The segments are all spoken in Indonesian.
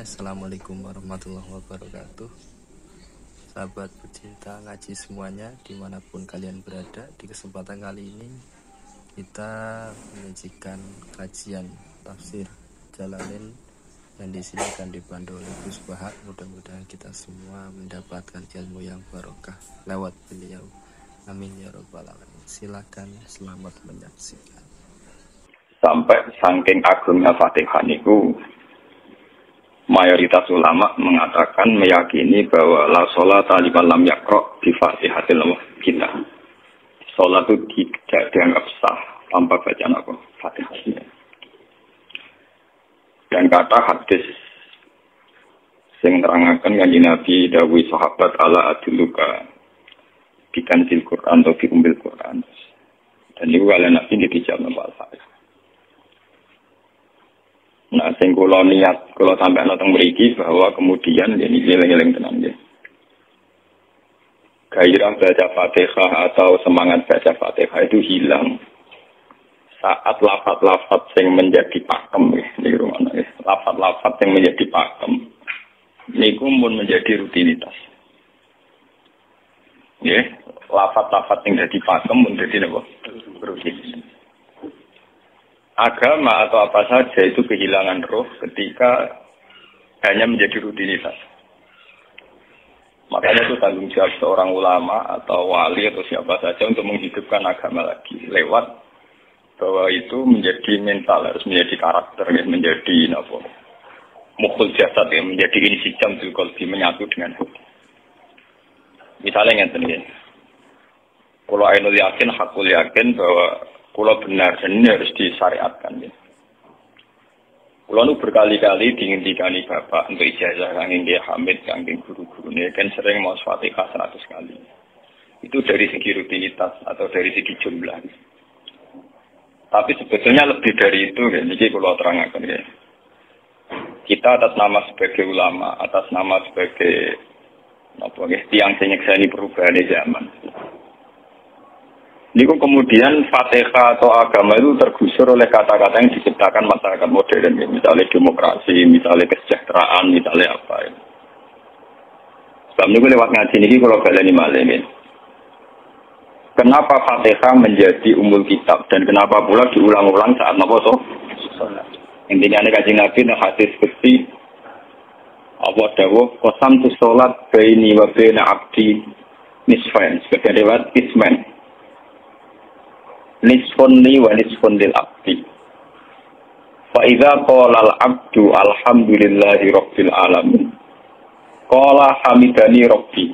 Assalamualaikum warahmatullahi wabarakatuh. Sahabat pecinta ngaji semuanya, dimanapun kalian berada, di kesempatan kali ini kita menyajikan kajian tafsir Jalalain yang di sini akan dipandu oleh Gus Bahak. Mudah-mudahan kita semua mendapatkan ilmu yang barokah lewat beliau. Amin ya rabbal alamin. Silakan, selamat menyaksikan. Sampai saking agungnya Fatihah niku, mayoritas ulama mengatakan meyakini bahwa la sholata liman lam yaqra bi Fatihatil kitab. Salat itu tidak dianggap sah tanpa bacaan apa? Fatihah. Dan kata hadis sing nerangaken kanjeng Nabi dawuh sahabat ala aduluka bikanzil Quran atau biumbil Quran. Dan niku kalian Nabi dijawab napa Al-Fatihah. Nah, sing kula niat kula sampai nonton mriki bahwa kemudian ini eling-eling tenan nggih. Gairah baca Fatihah atau semangat baca Fatihah itu hilang saat lafaz-lafaz yang menjadi pakem nggih rumana nggih. Lafaz-lafaz yang menjadi pakem niku mun menjadi rutinitas. Nggih, lafaz-lafaz yang jadi pakem mun dadi napa? Rutinitas. Agama atau apa saja itu kehilangan roh ketika hanya menjadi rutinitas. Makanya itu tanggung jawab seorang ulama atau wali atau siapa saja untuk menghidupkan agama lagi lewat bahwa itu menjadi mental, harus menjadi karakter, menjadi mukhul jasad, menjadi insijam qalbi, menyatu dengan hati. Misalnya ngeten, kalau ainul yakin, hakul yakin bahwa kalau benar dan ini harus disyariatkan. Ya. Kalau nu berkali-kali dihentikan bapak untuk ijazah kangge Kiai Hamid, kangge guru-guru ini kan sering mau Fatihah 100 kali. Itu dari segi rutinitas atau dari segi jumlah. Tapi sebetulnya lebih dari itu, ya. Jadi kalau terangkan, ya. Kita atas nama sebagai ulama, atas nama sebagai tiang senyekseni perubahan zaman. Niku kemudian Fatihah atau agama itu tergusur oleh kata-kata yang diciptakan masyarakat modern, misalnya demokrasi, misalnya kesejahteraan, misalnya apa. Sebab niku lewat ngaji niki kalau baleni malih. Kenapa Fatihah menjadi umul kitab dan kenapa pula diulang-ulang saat napa to? Intinya nek Kanjeng Nabi nang hadis kesti apa dawuh qasam tu salat baini wa baina abdi nisfain sebagai lewat isman. Nisfun li wa nisfun lil abdi. Fa idza qala al abdu alhamdulillahi rabbil alamin. Qala hamidani rabbi.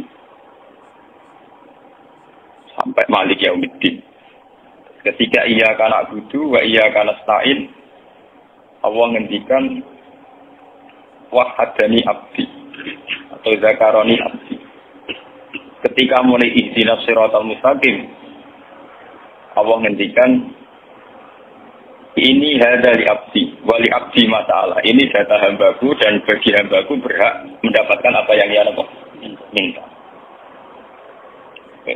Sampai malik yaumiddin. Ketika ia kana budu wa ia kana stain, Allah ngendikan wahadani abdi atau zakaroni abdi. Ketika mulai ihdinas siratal mustaqim, Allah ngendikan ini hada li abdi wali abdi masalah. Ini data hambaku dan bagi hambaku berhak mendapatkan apa yang ia minta. Oke.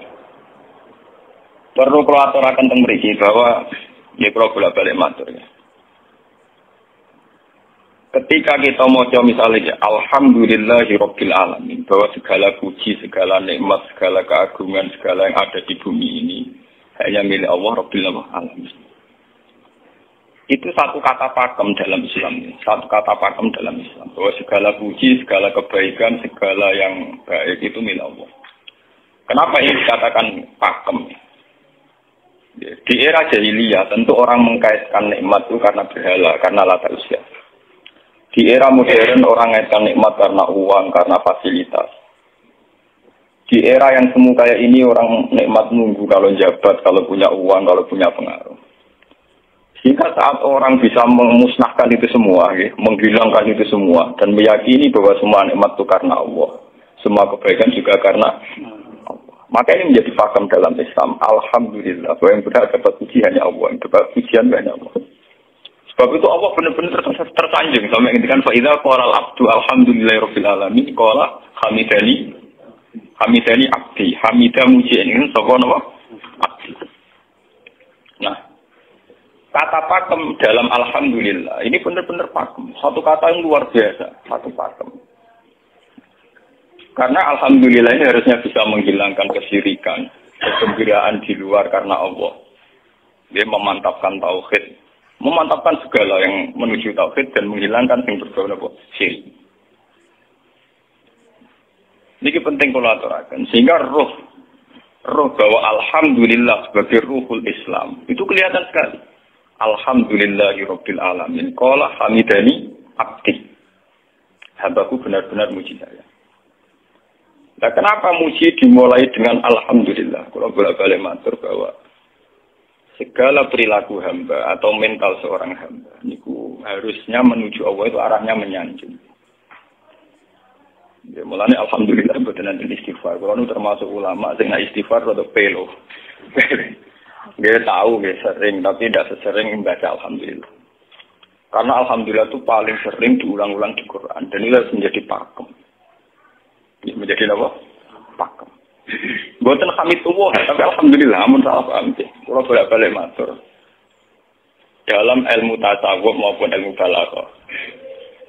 Perlu kulatur akan teng mriki bahwa ya kula bolak-balik matur ya. Ketika kita maca misalnya alhamdulillahirabbil alamin, bahwa segala puji, segala nikmat, segala keagungan, segala yang ada di bumi ini hanya milik Allah Rabbil Alamin. Itu satu kata pakem dalam Islam. Satu kata pakem dalam Islam. Bahwa segala puji, segala kebaikan, segala yang baik itu milik Allah. Kenapa ini dikatakan pakem? Di era jahiliyah tentu orang mengkaitkan nikmat itu karena berhala, karena lata usia. Di era modern orang mengaitkan nikmat karena uang, karena fasilitas. Di era yang semu kayak ini orang nikmat nunggu kalau jabat, kalau punya uang, kalau punya pengaruh. Sehingga saat orang bisa memusnahkan itu semua, ya, menghilangkan itu semua, dan meyakini bahwa semua nikmat itu karena Allah, semua kebaikan juga karena Allah. Maka ini menjadi paham dalam Islam. Alhamdulillah, bahwa yang benar dapat puji hanya Allah, yang dapat pujian hanya Allah. Sebab itu Allah benar-benar tersanjung. Sampai ngintikan fa'idha qala al-abdu alhamdulillahirabbil alamin qala hamidani abdi, hamidah muji ini sapa napa? Abdi. Nah, Kata pakem dalam alhamdulillah ini benar-benar pakem. Satu kata yang luar biasa, satu pakem. Karena alhamdulillah ini harusnya bisa menghilangkan kesyirikan, kegembiraan di luar karena Allah. Dia memantapkan tauhid, memantapkan segala yang menuju tauhid dan menghilangkan yang berbau syirik. Ini penting kalau aturakan. Sehingga roh bahwa alhamdulillah sebagai ruhul Islam itu kelihatan sekali. Alhamdulillahirabbil alamin. Qala hamidani abdi. Hambaku benar-benar muji saya. Nah, kenapa muji dimulai dengan alhamdulillah? Kalau bolak-balik matur bahwa segala perilaku hamba atau mental seorang hamba niku harusnya menuju Allah itu arahnya menyanjung. Ya, mulanya alhamdulillah mboten nanti istighfar. Kalau nu termasuk ulama sing istighfar rada pelo. Dia tahu dia sering tapi tidak sesering membaca alhamdulillah. Karena alhamdulillah itu paling sering diulang-ulang di Quran dan ini harus menjadi pakem. Menjadi apa? Pakem. Buatan hamidullah, tapi alhamdulillah amun salah paham sih. Kalau bolak-balik matur. Dalam ilmu tasawuf maupun ilmu balaghah.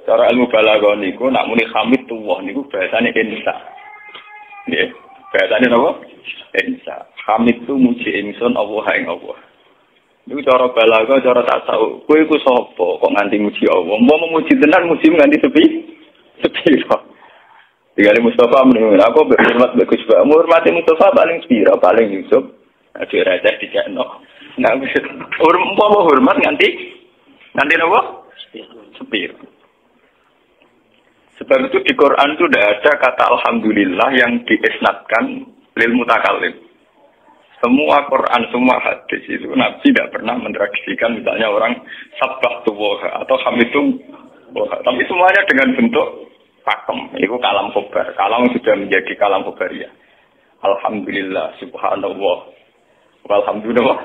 Cara ilmu balaghah niku nak muni hamidullah niku bahasane insa. Nggih, bahasane napa? Insa. Hamid itu muji ingsun Allah ing Allah. Niku cara balaghah, cara tasawuf. Kowe iku sapa kok nganti muji Allah? Mau memuji tenan muji nganti sepi? Tinggal Mustafa menurut aku berhormat bagus banget. Menghormati Mustafa paling spira, paling Yusuf. Ada raja di Jano. Nah, mau hormat nanti apa? Spira. Sebab itu di Quran itu tidak ada kata alhamdulillah yang diisnadkan lil mutakallim. Semua Quran, semua hadis itu Nabi tidak pernah mentradisikan misalnya orang sabbahtullaha atau hamidullah. Tapi semuanya dengan bentuk pakem, itu kalam khobar. Kalam sudah menjadi kalam khobariyah. Alhamdulillah, subhanallah, walhamdulillah.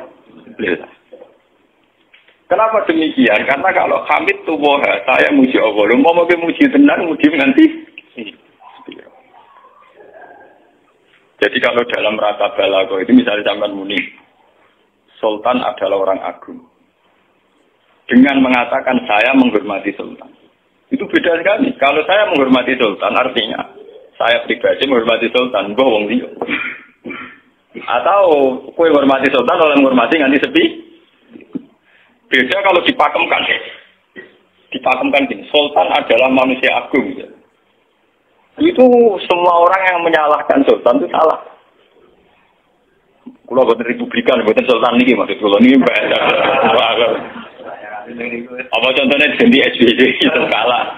Kenapa demikian? Karena kalau hamid tubuh, saya muji Allah. Mau muji tenan, muji nanti. Jadi kalau dalam rata balaghah itu misalnya zaman muni, Sultan adalah orang agung. Dengan mengatakan saya menghormati Sultan. Itu beda sekali. Kalau saya menghormati Sultan, artinya saya pribadi menghormati Sultan, gue wong liya. Atau kue menghormati Sultan, oleh menghormati nganti sepi. Beda kalau dipakemkan. Dipakemkan gini, Sultan adalah manusia agung. Itu semua orang yang menyalahkan Sultan itu salah. Kalau buatan Republikan, buatan Sultan ini, maksud kalau ini banyak. Apa contohnya di SBY itu kalah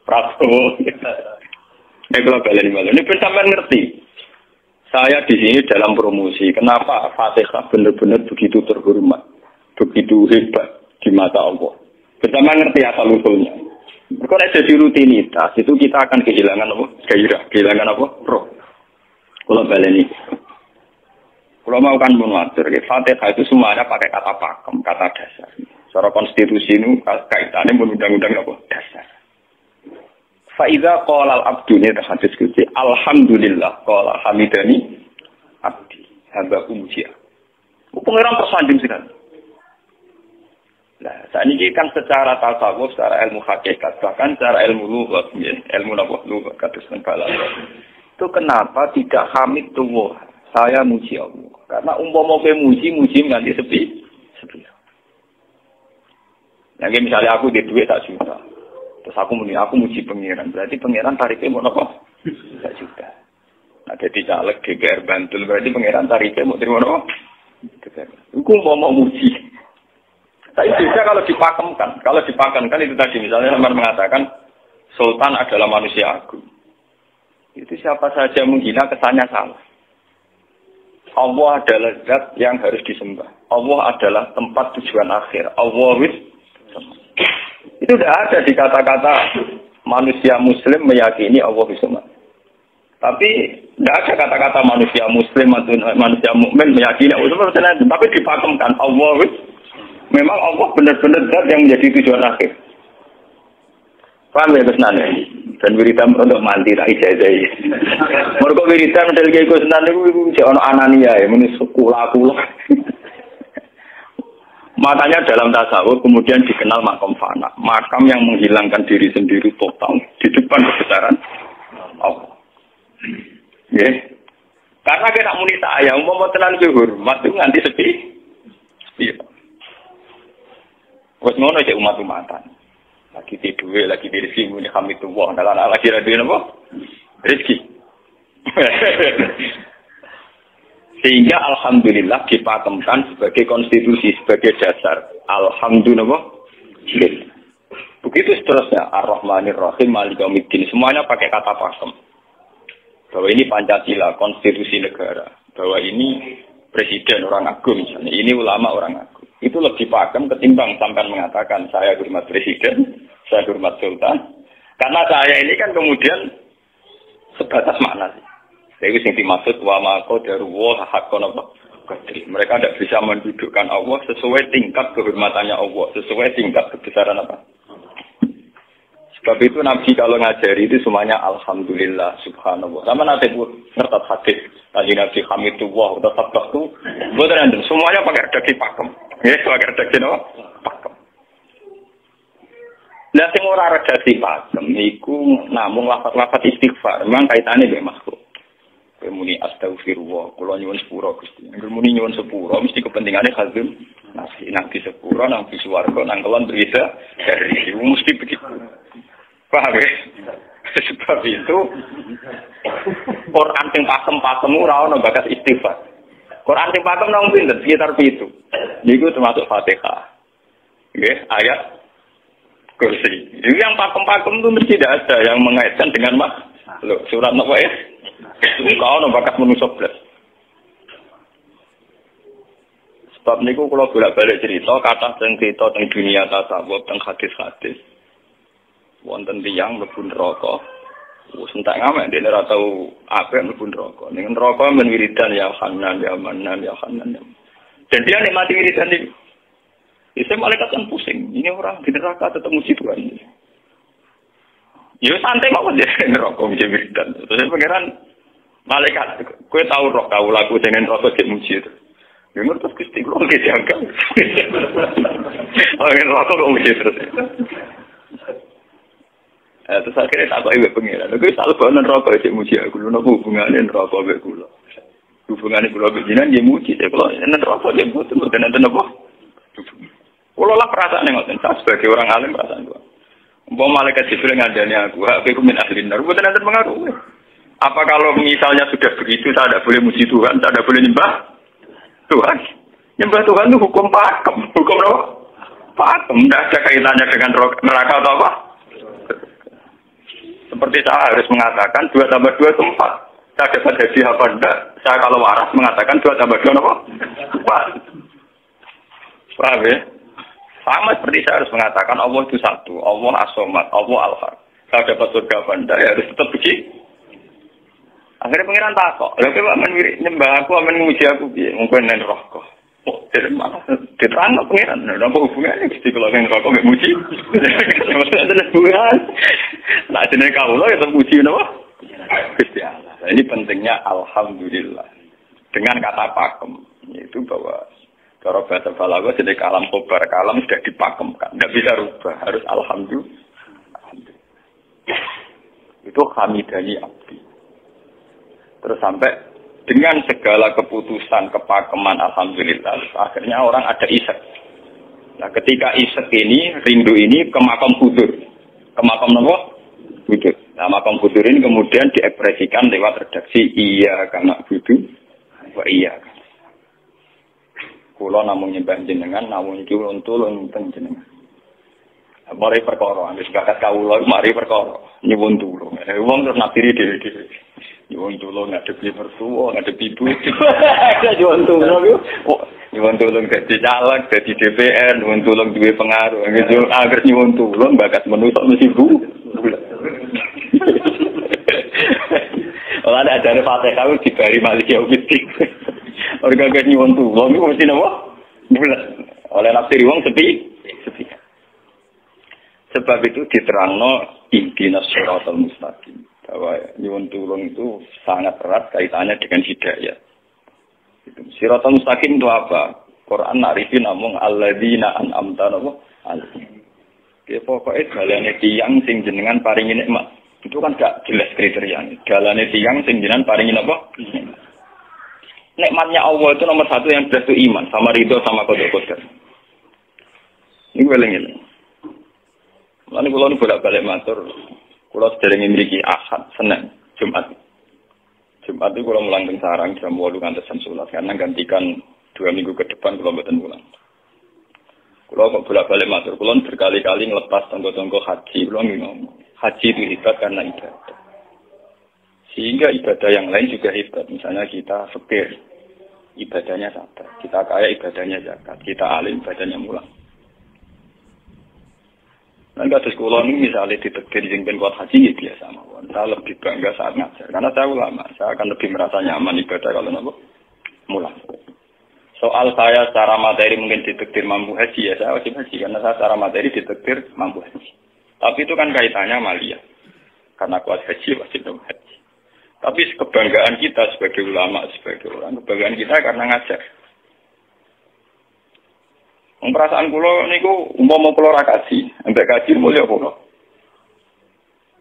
Prabowo. Ini kalau balik ini bersama ngerti. Saya di sini dalam promosi. Kenapa Fatihah benar-benar begitu terhormat, begitu hebat di mata Allah. Bersama ngerti asal usulnya. Kalau jadi rutinitas itu kita akan kehilangan apa? Gairah, kehilangan apa? Roh. Kalau balik ini. Kalau mau kan mengatur, Fatihah itu semuanya pakai kata pakem, kata dasar. Secara konstitusi ini kaitannya undang-undang apa? Dasar. Faiza qala al-abdu ni hadis kunci. Alhamdulillah qala hamidani abdi. Hamba muji. Pengiran tersanjung sekali. Nah, saat ini kan secara tasawuf, secara ilmu hakikat, bahkan secara ilmu lughat, ilmu lughat kados balaghah. Itu kenapa tidak hamid tuwah? Saya muji Allah. Karena umpama muji nganti sepi. Yang misalnya aku di duit tak juta, terus aku muji pengiran, berarti pengiran tarifnya mau apa? Tak juta. Nah jadi caleg DPR Bantul berarti pengiran tarifnya mau terima apa? Aku mau muji. Tapi bisa kalau dipakemkan itu tadi misalnya sampai mengatakan Sultan adalah manusia agung. Itu siapa saja menghina kesannya salah. Allah adalah zat yang harus disembah. Allah adalah tempat tujuan akhir. Allah itu tidak ada di kata-kata manusia muslim meyakini Allah bismillah. Tapi tidak ada kata-kata manusia muslim atau manusia mukmin meyakini Allah bismillah. Tapi dipakemkan Allah memang Allah benar-benar zat yang menjadi tujuan akhir. Paham ya Kusnan ya? Dan wiridan untuk mandi tak ijazah. Mereka wiridan model kayak Kusnan itu si ono anania ya, meni kula. Makanya dalam tasawuf kemudian dikenal makam fana, makam yang menghilangkan diri sendiri total di depan kebesaran Allah. Ya. Karena kita muni saya, umpama tenan ki hormat itu nganti sepi. Iya. Wes ngono cek umat-umatan. Lagi tidur, lagi di rezeki muni kami tuwa, ndalan lagi ra duwe napa? Rezeki. Sehingga alhamdulillah dipakemkan sebagai konstitusi, sebagai dasar. Alhamdulillah. Begitu seterusnya. Ar-Rahmanir Rahim, Maliki Yaumiddin. Semuanya pakai kata pakem. Bahwa ini Pancasila, konstitusi negara. Bahwa ini presiden orang agung misalnya. Ini ulama orang agung. Itu lebih pakem ketimbang sampai mengatakan saya hormat presiden, saya hormat sultan. Karena saya ini kan kemudian sebatas makna sih. Itu yang dimaksud wa maqo daruwa hakon apa qadri. Mereka tidak bisa mendudukkan Allah sesuai tingkat kehormatannya Allah, sesuai tingkat kebesaran apa. Sebab itu Nabi kalau ngajari itu semuanya alhamdulillah subhanallah. Sama nanti buat ngerti hadis tadi Nabi Hamidullah atau sabdah itu buat random semuanya pakai redaksi pakem. Ya, pakai redaksi apa? Pakem. Nah, sing ora redaksi pakem iku namung lafaz-lafaz istighfar, memang kaitannya dengan makhluk. Muni astagfirullah, kula nyuwun sepura Gusti. Nek muni nyuwun sepura mesti kepentingane hazim nasi nang di sepura nang di swarga nang kelon berbeda dari mesti begitu. Paham ya? Sebab itu Quran sing pakem-pakem ora ono bakas istighfar. Quran sing pakem nang pinten sekitar 7. Niku termasuk Fatihah. Nggih, ayat kursi. Ini yang pakem-pakem itu mesti tidak ada yang mengaitkan dengan makhluk. Surat apa ya? Kau no bakat manusia belas. Sebab niku kalau bolak-balik cerita, kata cerita tentang dunia tasawuf, tentang hadis-hadis. Wonten tiyang mlebu neraka. Wis entek ngamek dene ora tau apik mlebu neraka. Ning neraka men wiridan ya Hanan ya Manan ya Hanan. Dan dia nikmati wiridan iki. Bisa malaikat kan pusing. Ini orang di neraka tetap muji Tuhan. Ya santai mawon ya neraka muji wiridan. Terus pangeran malaikat, kowe tahu roh kau lagu dengan rasa cek muji itu. Ya ngerti Gusti kula nggih diangkat. Oh, rasa kok muji terus. Terus akhirnya tak kok ibu pengiran. Kowe selalu bawa neraka cek muji aku. Lha napa hubungane neraka mek kula? Hubungane kula bejinan nggih muji cek kula neraka nggih mboten enten apa? Kula lah perasaan ngoten sebagai orang alim perasaan kula. Umpama malaikat Jibril ngandani aku, aku min ahli neraka mboten enten pengaruh. Apa kalau misalnya sudah begitu, saya tidak boleh muji Tuhan, saya tidak boleh nyembah Tuhan? Nyembah Tuhan itu hukum pakem. Hukum apa? Pakem. Tidak ada kaitannya dengan neraka atau apa? Seperti saya harus mengatakan 2 tambah 2 itu 4. Saya dapat hadiah apa enggak? Saya kalau waras mengatakan 2 tambah 2 apa? 4. Paham ya? Sama seperti saya harus mengatakan Allah itu satu. Allah as-somad, Allah al-haq. Saya dapat surga apa enggak? Ya harus tetap begitu. Akhirnya pengiran takok, lha kowe amen nyembah aku, amen muji aku piye? Mungkin nen rokok. Oh, terima. Diterangno pengiran, lha apa hubungane Gusti kula nen rokok mek muji? Maksudnya ada hubungan. Nah, jenenge kawula ya muji napa? Gusti Allah. Ini pentingnya alhamdulillah. Dengan kata pakem, yaitu bahwa cara bahasa balaghah jadi kalam khobar, kalam sudah dipakemkan, enggak bisa rubah, harus alhamdulillah. Itu hamidani abdi. Terus sampai dengan segala keputusan kepakeman alhamdulillah akhirnya orang ada isek. Nah ketika isek ini rindu ini ke makam kudur, ke makam apa? Kudur. Nah makam kudur ini kemudian diekspresikan lewat redaksi iya karena kudur, wah iya. Kulo namung nyembah jenengan, namung nyuwun tulung teng jenengan. Mari perkara, wis bakat kawula mari perkara nyuwun tulung. Wong terus nafiri dhewe-dhewe. Nyuwun tulung ngadepi mertua, ngadepi bojo. Nyuwun tulung yo. Nyuwun tulung dadi caleg, dadi DPR, nyuwun tulung duwe pengaruh. Agar nyuwun tulung bakat manusa mesti bu. Ora ada ajare Fatihah dibari Maliki Yaumiddin. Ora gak nyuwun tulung iku mesti napa? Bulat. Oleh nafsiri wong sepi. Sebab itu diterangno ihdinas siratal mustaqim. Bahwa nyuwun tulung itu sangat erat kaitannya dengan hidayah. Siratal mustaqim itu apa? Quran narifi namung alladzina an'amta alaihim. Ya pokoknya dalane tiyang sing jenengan paringi nikmat. Itu kan gak jelas kriterianya. Dalane tiyang sing jenengan paringi apa? Nikmatnya Allah itu nomor satu yang jelas itu iman sama ridho sama qadar. Ini weleng-weleng. Lalu kalau ini bolak-balik matur, kalau sedang memiliki Ahad, Senin, Jumat. Jumat itu kalau mulang sarang jam 8 ngantos jam 11 karena gantikan 2 minggu ke depan kalau mboten mulang. Kalau kok bolak-balik matur, kalau berkali-kali ngelepas tonggo-tonggo haji, kalau ngomong haji itu hebat karena ibadah. Sehingga ibadah yang lain juga hebat. Misalnya kita fakir, ibadahnya sabar. Kita kaya, ibadahnya zakat. Kita alim, ibadahnya mulang. Dan kasus kulo ini misalnya ditekdir jengben kuat haji, ya biasa mawon. Saya lebih bangga saat ngajar. Karena saya ulama, saya akan lebih merasa nyaman ibadah kalau mulang. Soal saya secara materi mungkin ditekdir mampu haji, ya saya wajib haji. Karena saya secara materi ditekdir mampu haji. Tapi itu kan kaitannya malia. Karena kuat haji, wajib haji. Tapi kebanggaan kita sebagai ulama, sebagai orang, kebanggaan kita karena ngajar. Perasaan kulo niku umpama kulo ra kaji, ambek kaji mulya kulo.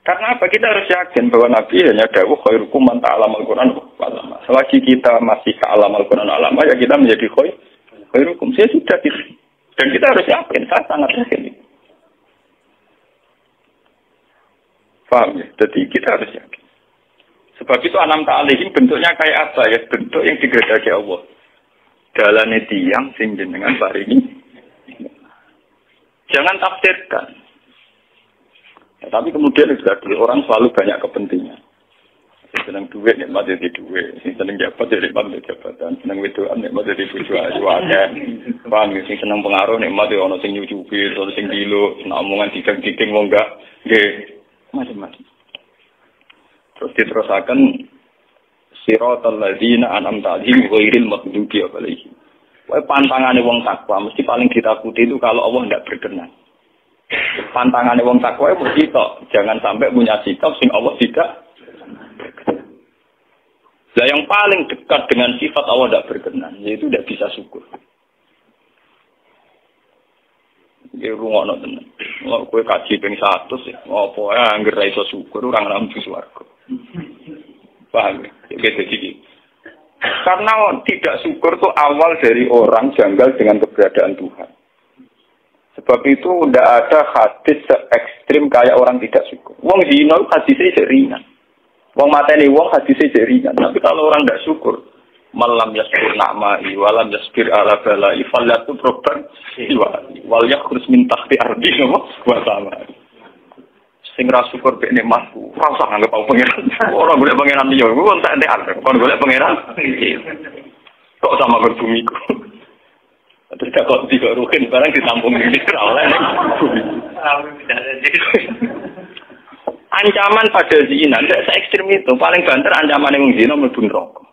Karena apa? Kita harus yakin bahwa Nabi hanya dawuh khairukum man ta'allama al-Qur'an wa 'allama. Selagi kita masih ta'allama al-Qur'an wa 'allama, ya kita menjadi khairukum. Saya sudah gitu. Dan kita harus yakin, saya sangat yakin. Paham ya? Jadi kita harus yakin. Sebab itu anam ta'alihim bentuknya kayak apa ya? Bentuk yang digredaki Allah. Dalane tiyang sing jenengan paringi. Jangan tafsirkan. Ya, tapi kemudian juga orang selalu banyak kepentingan. Senang duit, nikmat jadi duit. Senang jabat, jadi nikmat jadi jabatan. Senang wedoan, nikmat jadi bojo aja. Paham ya? Senang pengaruh, nikmat ya ono sing nyucupi, ono sing dilo, senang omongan dikeng-dikeng wong enggak. Nggih, macam-macam. Terus diterusaken siratal ladzina an'amta 'alaihim ghairil maghdubi 'alaihim. Wae pantangane wong takwa mesti paling ditakuti itu kalau Allah tidak berkenan. Pantangane wong takwa itu mesti tok, jangan sampai punya sikap sing Allah tidak berkenan. Nah, yang paling dekat dengan sifat Allah tidak berkenan yaitu tidak bisa syukur. Iki rungokno tenan. Kalau kowe kaji ping 100 ya, opo ae anggere ra iso syukur ora ngambu swarga. Paham ya? Jadi karena tidak syukur itu awal dari orang janggal dengan keberadaan Tuhan. Sebab itu tidak ada hadis se-ekstrim kayak orang tidak syukur. Wong zina hadisnya ringan. Wong mateni wong hadisnya ringan. Tapi kalau orang tidak syukur, malam yaskur na'ma'i walam yaskir ala balai falyatu proban wal yakhruj min tahti ardi wa sama. Sing ra syukur mek nikmatku, ora usah anggap aku pangeran. Ora golek pangeran liya, ku kon tak entek, kon golek pangeran. Kok sama ke bumiku. Terus kok tiga rukin barang ditampung di oleh bumi. Ancaman pada zina, tidak se-ekstrim itu. Paling banter ancaman yang zina mlebu neraka.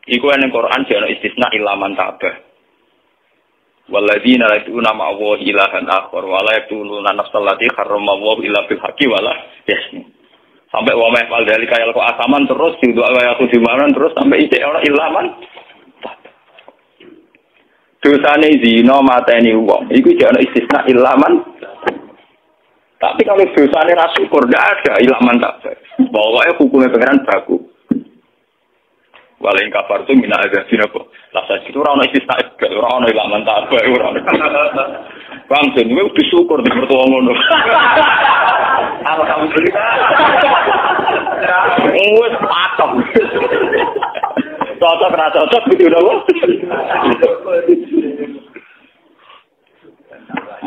Iku ning Quran jane istisna ilaman tabah. Walladzina yad'una ma'a ilahan akhar wa la yaqtuluna nafsal lati harramallahu illa bil haqqi wa la yasmin. Sampai wa ma'al dalika yalqa asaman terus doa ayatu dimanan terus sampai isi ora ilaman. Dosane zina mateni wong iku jane istisna ilaman. Tapi kalau dosane ra syukur ndak ada ilaman tak. Pokoke hukume pangeran baku. Walain kafar tu mina ada sirap. Lasa itu orang istisna, orang ilaman tak apa orang. Bang, jadi gue bersyukur di pertuan ngono. Alhamdulillah. Wes patok. Cocok gitu dong.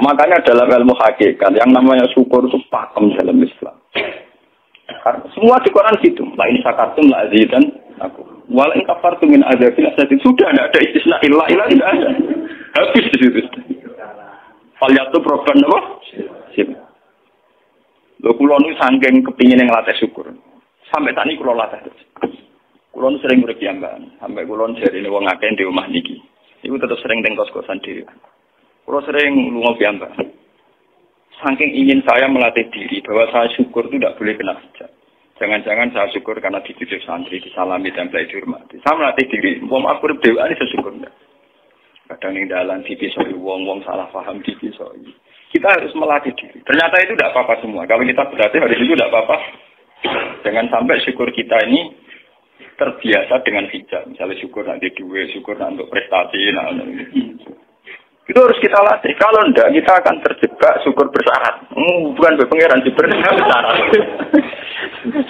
Makanya dalam ilmu hakikat yang namanya syukur itu pakem dalam Islam. Karena semua di Quran gitu. La in syakartum la azidan aku. Wala in kafartum min adzabil asyad. Sudah tidak ada istisna illa tidak ada. Habis di situ. Falyatu proban apa? Sip. Lho kula nu saking kepingin nglatih syukur. Sampai tani kula latih. Kula nu sering urip piyambakan. Sampai kula jarine wong akeh di omah niki. Iku tetep sering teng kos-kosan dhewe. Kula sering lunga piyambakan. Saking ingin saya melatih diri bahwa saya syukur itu tidak boleh kena hujat. Jangan-jangan saya syukur karena dididik santri, disalami dan belajar dihormati. Saya melatih diri, mau aku berdoa ini saya syukur enggak. Kadang ning dalan dipisoi wong-wong salah paham dipisoi. Kita harus melatih diri. Ternyata itu tidak apa-apa semua. Kalau kita berarti hari itu tidak apa-apa. Jangan sampai syukur kita ini terbiasa dengan hijab. Misalnya syukur nanti duit, syukur nanti untuk prestasi. Itu harus kita latih. Kalau enggak, kita akan terjebak syukur bersyarat. Bukan berpengeran, bersyarat.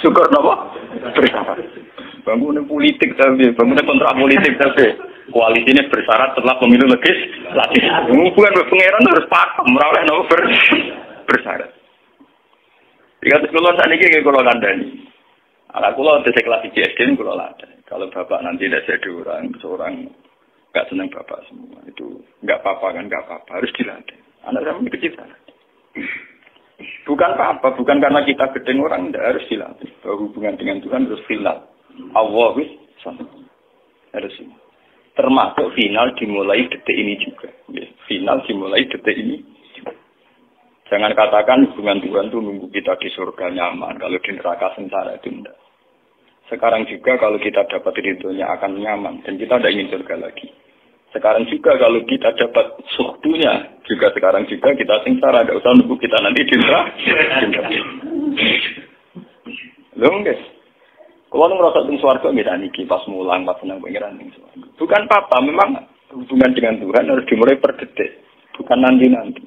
Syukur apa? Bersyarat. Bangunan politik tapi, bangunan kontrak politik tapi. Koalisi ini bersyarat setelah pemilu legislatif. Bukan berpengeran harus pakem, merawat nopo bersyarat. Jika sekolah saat ini kalau kandani, anak kulo dari kelas SD kulo ada. Kalau bapak nanti tidak jadi seorang nggak senang bapak semua itu nggak apa-apa kan nggak apa-apa harus dilatih. Anak saya kecil sana. Bukan apa-apa, bukan karena kita gedeng orang tidak harus dilatih. Bahwa hubungan dengan Tuhan harus final. Allah harus ini. Termasuk final dimulai detik ini juga. Final dimulai detik ini. Jangan katakan hubungan Tuhan itu nunggu kita di surga nyaman. Kalau di neraka sengsara itu tidak. Sekarang juga kalau kita dapat ridhonya akan nyaman. Dan kita tidak ingin surga lagi. Sekarang juga kalau kita dapat suhdunya. Juga sekarang juga kita sengsara. Tidak usah nunggu kita nanti di neraka. Loh guys. Kalau ngerasa di suarga, beda niki pas mulang, pas senang pengiran di suarga. Bukan apa-apa, memang hubungan dengan Tuhan harus dimulai per detik, bukan nanti-nanti.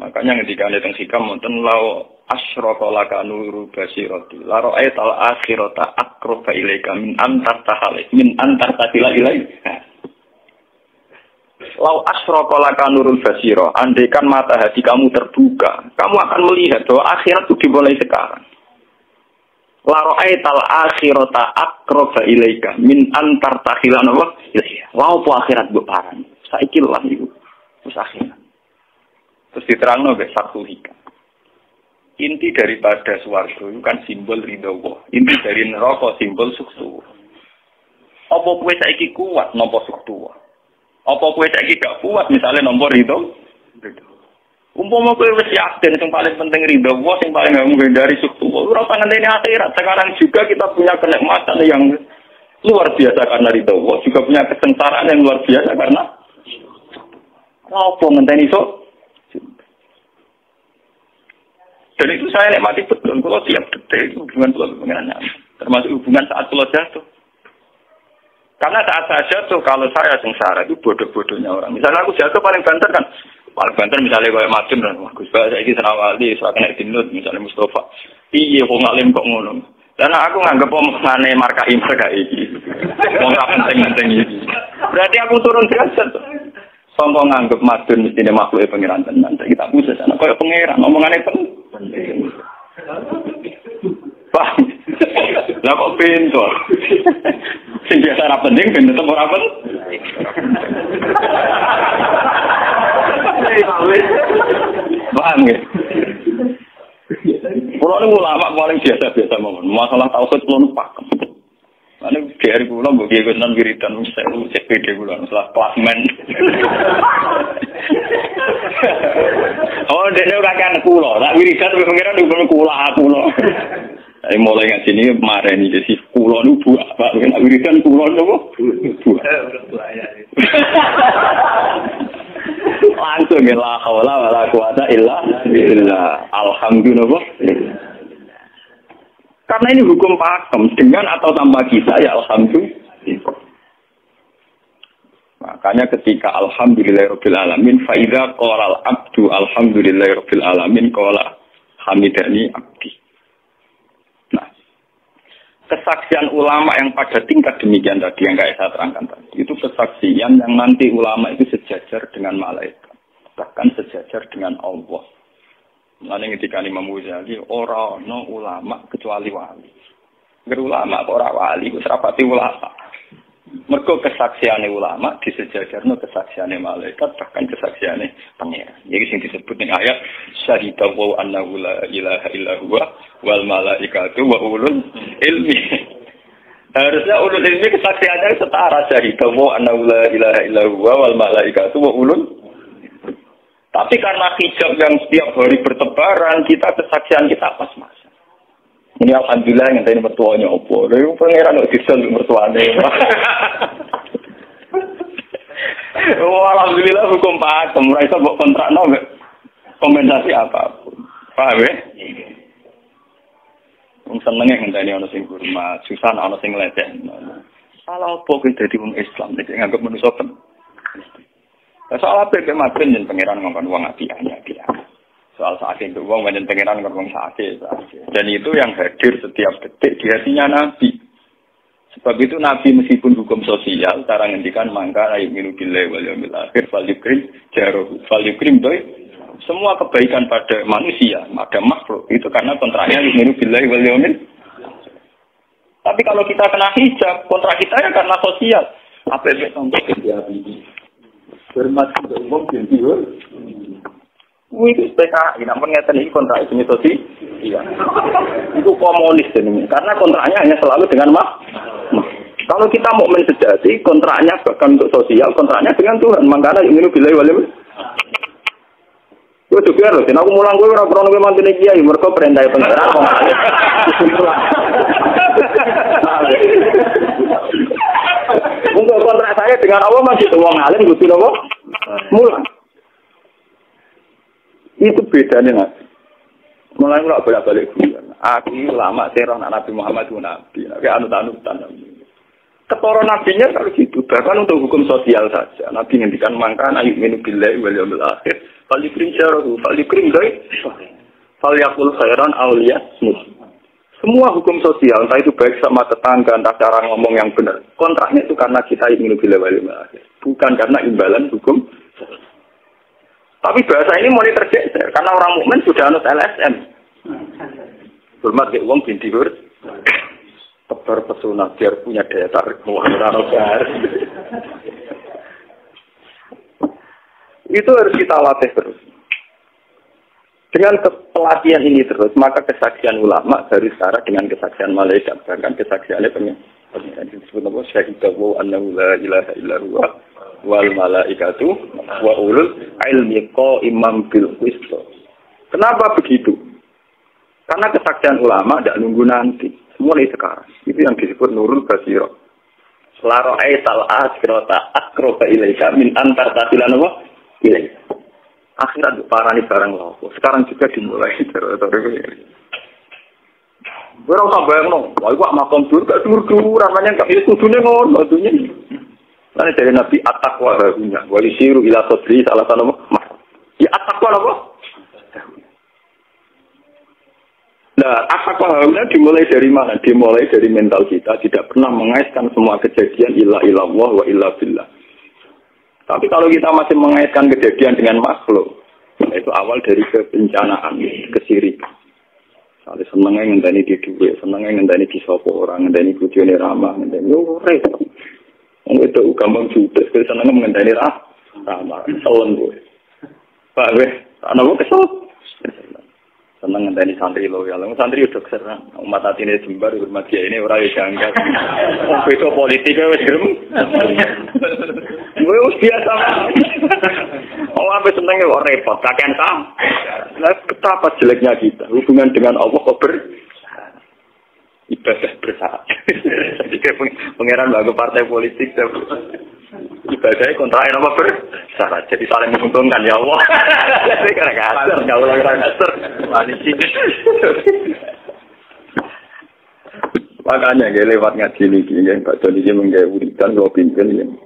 Makanya ketika ada yang sikam, nonton lau asyraka laka nuru basirati, la ra'aital akhirata aqraba ilaika min antar tahila ilai. Lau asyraka laka nurul basira, andaikan mata hati kamu terbuka, kamu akan melihat bahwa akhirat itu dimulai sekarang. La ra'aital akhirata aqraba ilaika min antar takhilan apa? Wau po akhirat mbok parani. Saiki lah iku. Terus akhirat. Terus diterangno mek satu hikam. Inti daripada swarga itu kan simbol ridho Allah. Inti dari neraka simbol sukses. Apa kowe saiki kuat nampa sukses? Apa kowe saiki gak kuat misalnya nampa ridho? Umpama kowe wis yakin sing paling penting ridho Allah, sing paling menghindari sukses. Ora usah ngenteni akhirat. Sekarang juga kita punya kenikmatan yang luar biasa karena ridho Allah, juga punya kesengsaraan yang luar biasa karena apa ngenteni sok. Dan itu saya nikmati betul. Kalau tiap detik hubungan pulau dengan termasuk hubungan saat pulau jatuh. Karena saat saya jatuh, kalau saya sengsara itu bodoh-bodohnya orang. Misalnya aku jatuh paling banter kan. Paling banter misalnya kayak Madun dan Gus Ba saya iki senawali, saya kena dinut misalnya Mustafa. Piye kok ngalim kok ngono. Karena aku nganggep omongane markai iki. Wong ora penting-penting iki. Berarti aku turun derajat. Sangka nganggep Madun mestine makhluk pangeran tenan. Kita pusat ana koyo pangeran omongane penting. Wah. Lah kok pintu. Sing biasa ora penting ben tetep ora penting. Paham ya? Kalau ini ulama paling biasa-biasa mohon. Masalah tauhid belum pakem. Ini dari pulau bagi ikutan wiridan saya CPD pulau masalah klasmen. Oh, dia udah kan pulau. Tak wiridan pengiran bukan pulau. Saya mulai nggak sini kemarin ini jadi pulau itu buah. Pak, wiridan pulau itu buah. Langsung ya la haula wala quwata illa billah. Alhamdulillah. Karena ini hukum pakem dengan atau tanpa kita ya alhamdulillah. Makanya ketika alhamdulillahirabbil alamin fa idza qala al abdu alhamdulillahirabbil alamin qala hamidani abdi. Nah, kesaksian ulama yang pada tingkat demikian tadi yang kayak saya terangkan tadi itu kesaksian yang nanti ulama itu sejajar dengan malaikat, bahkan sejajar dengan Allah. Lalu ketika Imam Ghazali orang no ulama kecuali wali. Ulama orang wali itu serapati ulama. Mergo kesaksiane ulama disejajarno kesaksiane malaikat bahkan kesaksiane pangeran. Jadi sing disebut ning ayat syahidallahu annahu la ilaha illa huwa wal malaikatu wa ulul ilmi. Harusnya ulul ilmi kesaksiannya setara syahidallahu annahu la ilaha illa huwa wal malaikatu wa ulul. Tapi karena hijab yang setiap hari bertebaran, kita kesaksian kita pas-pasan. Ini alhamdulillah yang tadi mertuanya opo. Lalu pangeran kok disel mertuane. Alhamdulillah hukum pakem, ora iso mbok kontrakno kompensasi apapun. Paham ya? Wong senenge ngenteni ana sing hormat, susah ana sing lecehno. Salah opo kuwi dadi wong Islam nek nganggep manusa pen. Soal apa yang makin dan pangeran ngomong uang apiannya dia. Soal sakit itu uang dan pangeran ngomong sakit. Dan itu yang hadir setiap detik di hatinya Nabi. Sebab itu Nabi meskipun hukum sosial, cara ngendikan mangka ayu minu bilai wal yaumil akhir fal yukrim jaruh fal yukrim doi. Semua kebaikan pada manusia, pada makhluk itu karena kontraknya ayu minu bilai wal yaumil. Tapi kalau kita kena hijab, kontrak kita ya karena sosial. Apa yang contoh dia ini? Hormat untuk umum jentiur. Itu PKI, namun ngeten ini kontrak itu sosial. Iya. Itu komunis ini, karena kontraknya hanya selalu dengan Kalau kita mukmin sejati, kontraknya bahkan untuk sosial, kontraknya dengan Tuhan. Makanya ingin bilai walim. Gue juga loh, aku mulang gue orang orang memang tidak kiai, mereka perintah pengeran. Untuk kontrak saya dengan Allah masih uang alim, gue apa? Mulang. Itu bedanya mas. Mulai mulai bolak-balik gue. Aku lama serong Nabi Muhammad itu Nabi. Nabi anut-anutan. Ketoro nabinya kalau gitu. Bahkan untuk hukum sosial saja. Nabi ngendikan mangkan ayub minu billahi wal yaumil akhir. Fal yukrim syarahu. Fal yukrim doi. Fal yakul khairan awliya mus. Semua hukum sosial, entah itu baik sama tetangga, entah cara ngomong yang benar. Kontraknya itu karena kita ayub minu billahi wal yaumil akhir. Bukan karena imbalan hukum. Tapi bahasa ini mulai tergeser. Karena orang mukmin sudah anut LSM. Hormat ke uang binti hur. Tebar pesona biar punya daya tarik muhammad. Itu harus kita latih terus. Dengan pelatihan ini terus, maka kesaksian ulama baru setara dengan kesaksian malaikat. Bahkan kesaksiannya pengen disebut apa? Syahidahu annahu la ilaha illa huwa wal malaikatu wa ulul ilmi qaiman bil qist. Kenapa begitu? Karena kesaksian ulama tidak nunggu nanti. Mulai sekarang. Itu yang disebut nurul basiro. Selaro aital askrota akroba ilaika min antar tasilan apa? Ilaika. Akhirat parani barang lopo. Sekarang juga dimulai. Berapa sampai ngomong? Wah, iku makom dur gak dur-dur. Namanya gak bisa kudune ngono. Lalu dari Nabi at-taqwa harunya. Walisiru ila sodri salah satu apa? Ya at-taqwa apa? Nah, at-taqwa harunya dimulai dari mana? Dimulai dari mental kita. Tidak pernah mengaitkan semua kejadian illa illallah wa illa billah. Tapi kalau kita masih mengaitkan kejadian dengan makhluk, itu awal dari kebencanaan, kesirikan. Soalnya senangnya ngenteni di duit, senangnya ngenteni di sopo orang, ngenteni bujone ramah, ngenteni repot. Itu gampang judes, kalau senangnya ngenteni ramah, selen gue. Pak gue, anak gue kesel. Senang ngenteni santri loyal, santri udah keserang. Umat hati ini jembar, hormat dia ini orang yang janggal. Itu politiknya wes gerem. Gue biasa. Oh, apa senengnya kok repot, kakek sam. Nah, betapa jeleknya kita hubungan dengan Allah kok ibadah bersyarat. Jadi pangeran bagi partai politik ibadahnya kontrain apa bersyarat. Jadi saling menguntungkan ya Allah. Jadi karena kasar, nggak ulang kasar. Makanya dia lewat ngaji ini, Pak Joni dia menggawurikan kalau pimpin ini.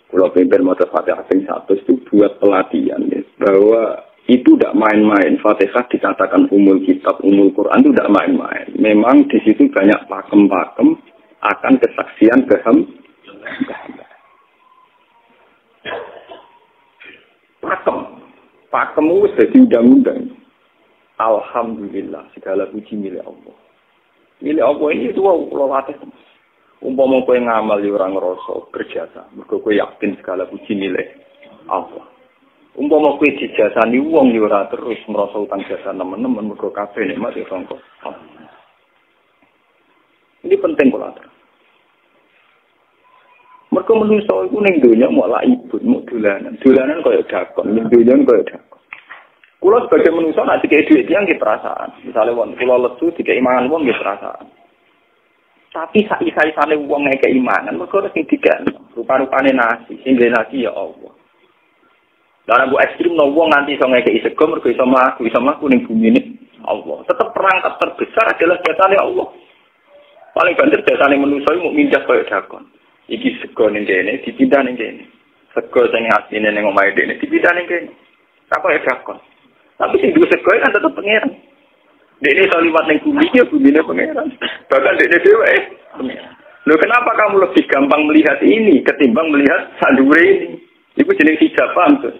Kalau pimpin motor Fatihah sing 100 itu buat pelatihan ya, bahwa itu tidak main-main. Fatihah dikatakan umul kitab, umul Quran itu tidak main-main. Memang di situ banyak pakem-pakem akan kesaksian paham. Pakem itu jadi undang-undang. Alhamdulillah segala puji milik Allah. Milik Allah ini itu Allah latih. Umpama kowe ngamal di orang ngrasa berjasa, mergo kowe yakin segala puji milik Allah. Umpama kowe dijasani wong yo ora terus merasa utang jasa nemen-nemen mergo kabeh nikmat yo sangka. Ini penting kula atur. Mergo manusa iku ning donya malah ibun muk dolanan. Dolanan koyo dakon, ning donya koyo dakon. Kula sebagai manusa nek dikek dhuwit yang nggih perasaan. Misale wong kula lesu dikek imangan wong nggih perasaan. Tapi saiki-saiki wong nek keimanan mergo sing digan. rupa-rupane nasi, sing nasi ya Allah. Lah aku ekstrim no wong nganti iso ngekeki sego mergo iso mlaku ning bumi ini Allah. Tetap perangkat terbesar adalah jasane Allah. Paling banter jasane manusa iku minjah koyo dakon. Iki sego ning kene dipindah ning kene. Sego sing asline ning omahe dene dipindah ning kene. Apa ya dakon. Tapi sing duwe sego kan tetep pangeran. Dene iso liwat ning bumi ya bumine pangeran. Bahkan dene dhewe pangeran. Loh kenapa kamu lebih gampang melihat ini ketimbang melihat sandure ini? Iku jeneng hijab paham tuh.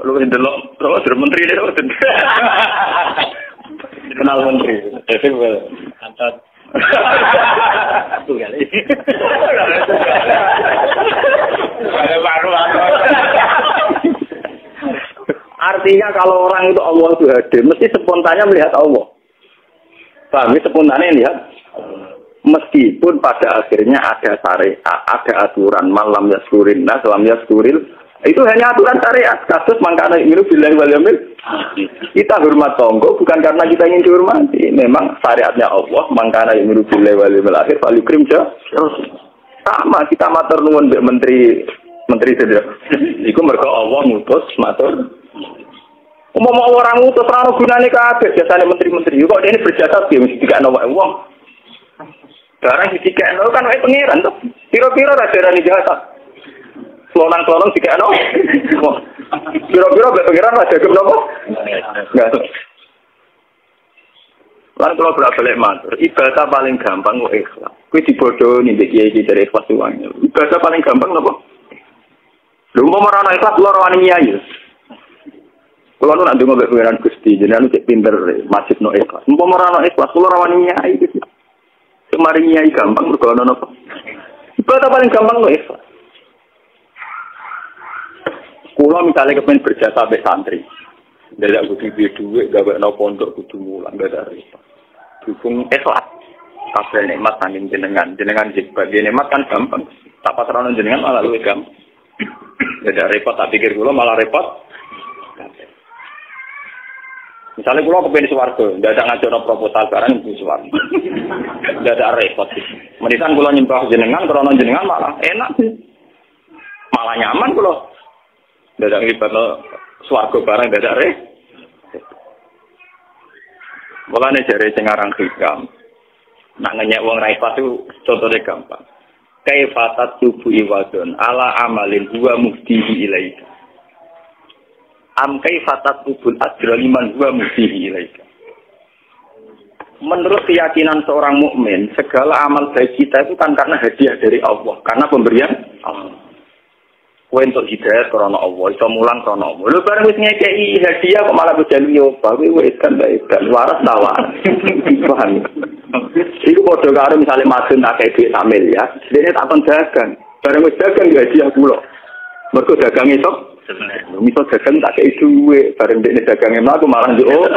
Lu ndelok terus menteri ini terus. Kenal menteri. Antat. Tuh kali. Ada baru. Artinya kalau orang itu Allah itu hadir, mesti spontannya melihat Allah. Paham? Spontannya lihat. Meskipun pada akhirnya ada syariat, ada aturan malam yaskurin, lam yaskuril. Itu hanya aturan syariat. Kasus mangkana imiru billahi wal yamil. Kita hormat tonggo bukan karena kita ingin dihormati. Memang syariatnya Allah mangkana imiru billahi wal yamil akhir fal yukrim ja. Sama kita matur nuwun mbek menteri sedaya. Iku mergo Allah ngutus matur. Umpama orang ngutus ora ono gunane kabeh jasane menteri-menteri. Kok dene berjasa piye mesti dikakno wae wong. Barang dikakno kan wae pangeran to. Piro-piro ra darani jasa. Selonang-selonang tiga no. Biro-biro berpengiran lah jago berapa? Enggak. Lalu kalau berbalik matur, ibadah paling gampang kok ikhlas. Kue dibodoh nih kiai dari ikhlas uangnya. Ibadah paling gampang apa? Lu mau marah ikhlas keluar wani nyai. Kalau lu nak dengar berpengiran Gusti, jadi lu cek pinter masjid no ikhlas. Mau marah ikhlas keluar wani nyai. Kemarin nyai gampang berkonon apa? Ibadah paling gampang no ikhlas. Kulo misalnya kepen berjasa sampai santri, dari aku tidur duit, gak no pondok kudu mulang, gak ada repot. Dukung ikhlas, kabel nikmat tanding jenengan jikbal, dia nikmat kan gampang. Tak pasaran jenengan malah lu gampang. Gak ada repot, tak pikir kulo malah repot. Misalnya kulo kepen swarga, gak ada ngajar proposal barang di swarga, gak ada repot. Menitan kulo nyembah jenengan, krono jenengan malah enak sih, malah nyaman kulo. Dadak ngibadno swarga barang dadak re. Mulane jare sing aran hikam. Nak ngenyek wong ra ikhlas itu contone gampang. Kaifatat tubu iwadun ala amalin huwa muftihi ilaika. Am kaifatat tubul ajra liman huwa muftihi ilaika. Menurut keyakinan seorang mukmin, segala amal baik kita itu kan karena hadiah dari Allah, karena pemberian Allah. Kowe entuk hidayah karena Allah, iso mulang karena Allah. Lho bareng wis ngekeki hadiah kok malah bejali yo, kowe wis kan baik kan waras tawar. Paham. Iku padha karo misale madun tak kei dhuwit sak miliar, dene tak kon dagang. Bareng wis dagang ya hadiah kula. Mergo dagang esok misal dagang tak kei dhuwit, bareng dene dagange mlaku malah yo.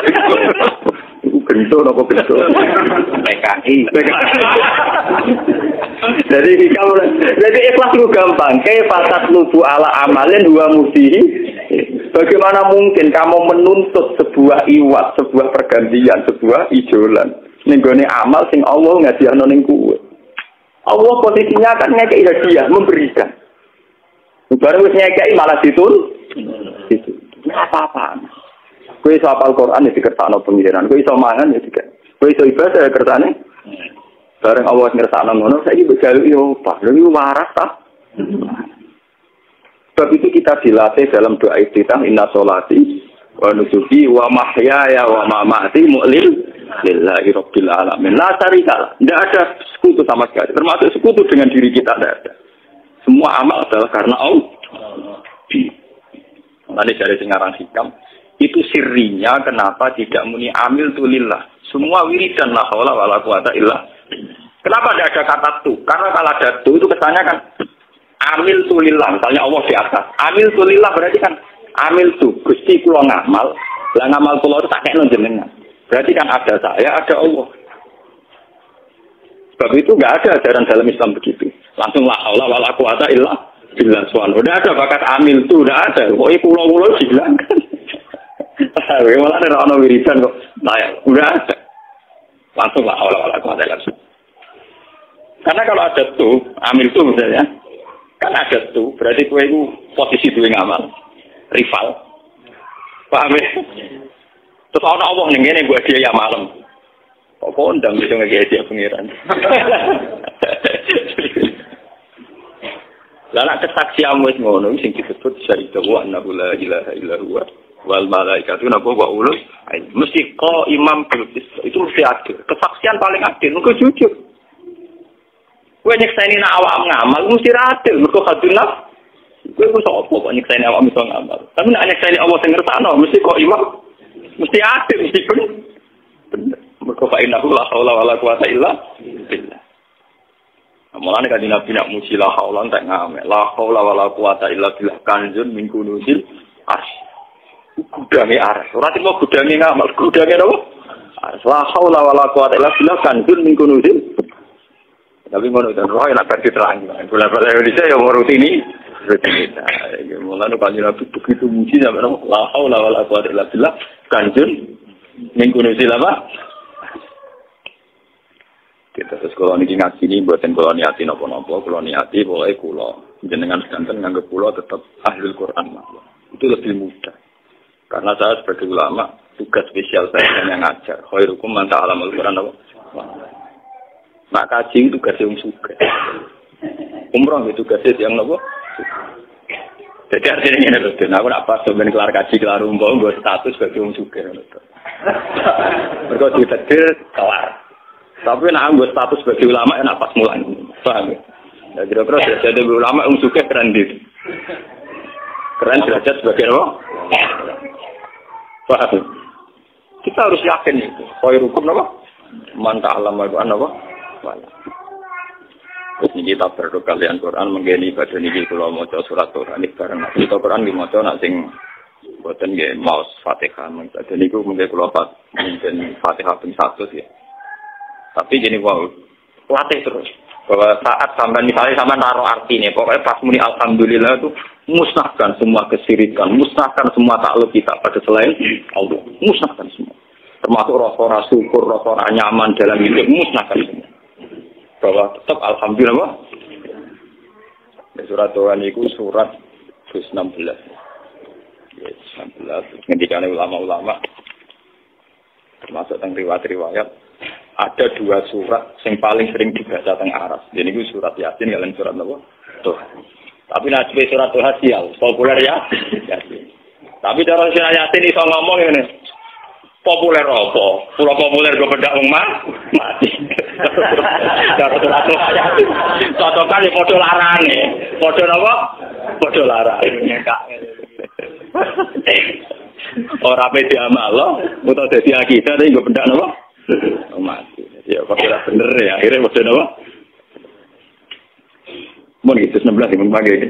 Iku bento napa bento? PKI. Jadi ikhlas itu gampang. Kaifatat lubu ala amalin dua musihi. Bagaimana mungkin kamu menuntut sebuah iwat, sebuah pergantian, sebuah ijolan nenggone amal sing Allah ngadihno ning kuwe. Allah posisinya kan ngekeki hadiah, memberikan. Bareng wis ngekeki malah ditul. Itu. Apa-apa. Kowe iso hafal Quran ya dikersakno pengiran. Kowe iso mangan ya dikek. Kowe iso ibadah ya kersane. Bareng Allah ngersakno ngono, saiki begalu yo apa? Lha waras ta? Sebab itu kita dilatih dalam doa iftitah inna sholati wa nusuki wa mahyaya wa mamati lillahi rabbil alamin. La syarika. Tidak ada sekutu sama sekali. Termasuk sekutu dengan diri kita tidak ada. Semua amal adalah karena Allah. Nanti dari singaran hikam itu sirinya kenapa tidak muni amil tulillah. Semua wiridan la haula wala quwata illa. Kenapa tidak ada kata tu? Karena kalau ada tu itu kesannya kan amil tulillah. Misalnya Allah di atas. Amil tulillah berarti kan amil tu. Gusti kula ngamal. Lah ngamal kula itu tak kena jenengan. Berarti kan ada saya, ada Allah. Sebab itu enggak ada ajaran dalam Islam begitu. Langsung la haula wala quwata illa billah subhanahu. Udah ada bakat amil tu, udah ada. Pokoknya kula-kula dihilangkan. Malah ada orang wiridan kok. Nah, udah ada. Langsung lah awal-awal aku ada langsung. Karena kalau ada tuh, amil tuh misalnya, Kan ada tuh, berarti kowe itu posisi duwe ngamal, rival. Paham ya? Terus ana Allah ning ngene gua dia ya malam. Kok kondang bisa ngegek dia pengiran. Lah nek kesaksian wis ngono sing disebut syahida wa annahu la ilaha illa huwa wal malaikatu napa wa ulul mesti ko imam bil itu mesti adil. Kesaksian paling adil engko jujur. Kowe nyekseni nek awak ngamal mesti adil mergo hadunlah. Kowe kok sapa kok nyekseni awak iso ngamal. Tapi nek nyekseni Allah sing ngersakno mesti kok imam mesti adil mesti bener. Mergo fa innahu la haula wala quwata illa billah. Mulane kan Nabi nak muji la haula tak ngame. La haula wala quwata illa billah kanjun min kunuzil as. Gudange aras. Ora timo gudange ngamal, gudange apa? La haula wala quwata illa billah kanjun min kunuzil. Tapi ngono kan roh nak versi terang. Kula bahasa Indonesia yang rutini. Mulane kan Nabi begitu muji sampai la haula wala quwata illa billah kanjun min kunuzil apa? Kita terus kalau niki ngaji ini buatin kalau niati nopo-nopo, kalau niati boleh kulo jenengan sedanten nganggep kulo tetap ahlul Quran itu lebih mudah. Karena saya sebagai ulama tugas spesial saya hanya ngajar. Khairukum man ta'allamul Quran apa? Nak kaji itu tugas yang suka. Umroh itu tugas yang nopo. Jadi artinya ini terus, aku nak pas sebenarnya kelar kaji kelar umroh gue status sebagai orang suka. Mereka ditetir kelar. Tapi nak gue status sebagai ulama enak pas mulai, paham ya? Ya kira-kira derajat sebagai ulama suka keren gitu, keren derajat sebagai apa? Paham? Kita harus yakin itu. Khairukum apa? Man ta'allama al-Qur'an apa? Terus ini kita berdoa kalian Quran menggeni pada niki kalau mau surat Quran ini bareng. Kita Quran di mau nak sing buatan gak mau Fatihah. Jadi niku mungkin kalau mungkin Fatihah pun satu sih. Tapi gini wow, latih terus. Bahwa saat sampai misalnya sama naruh artinya, pokoknya pas muni alhamdulillah itu musnahkan semua kesirikan, musnahkan semua takluk kita pada selain Allah, musnahkan semua. Termasuk rasa syukur, rasa nyaman dalam hidup, musnahkan semua. Bahwa tetap alhamdulillah. Surat Tuhan itu surat 16. Ya, 16. Ketika ulama-ulama termasuk tentang riwayat-riwayat. Ada dua surat yang paling sering dibaca teng aras. Jadi itu surat Yasin kalian surat apa? Tuhan. Tapi nanti surat Tuhan sial, populer ya. Yasin. Tapi cara surat Yasin iso ngomong ini populer apa? Pulau populer gue bedak mati. Cara surat Tuhan Yasin. Cocokan ya podo larane. Podo apa? Podo larane. Ora pe diamal, utawa dadi akidah iki gue bedak apa? Mati. Ya, kok ora bener ya. Akhirnya mesti apa? Mun itu 16 yang pagi ini.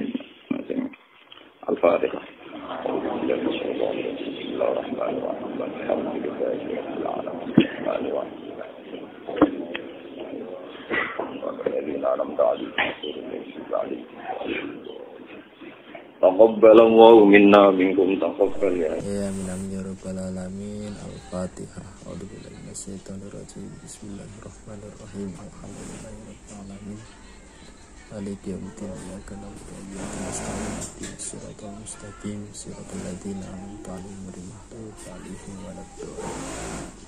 Al-Fatihah. Taqabbalallahu minna minkum taqabbal ya. Ya minam ya rabbal alamin. Al-Fatihah. A'udzubillahi minasyaitonir rajim. Bismillahirrahmanirrahim. Alhamdulillahirabbil alamin. Maliki yaumiddin. Iyyaka na'budu wa iyyaka nasta'in. Ihdinas siratal mustaqim. Siratal ladzina an'amta 'alaihim ghairil maghdubi 'alaihim waladdallin.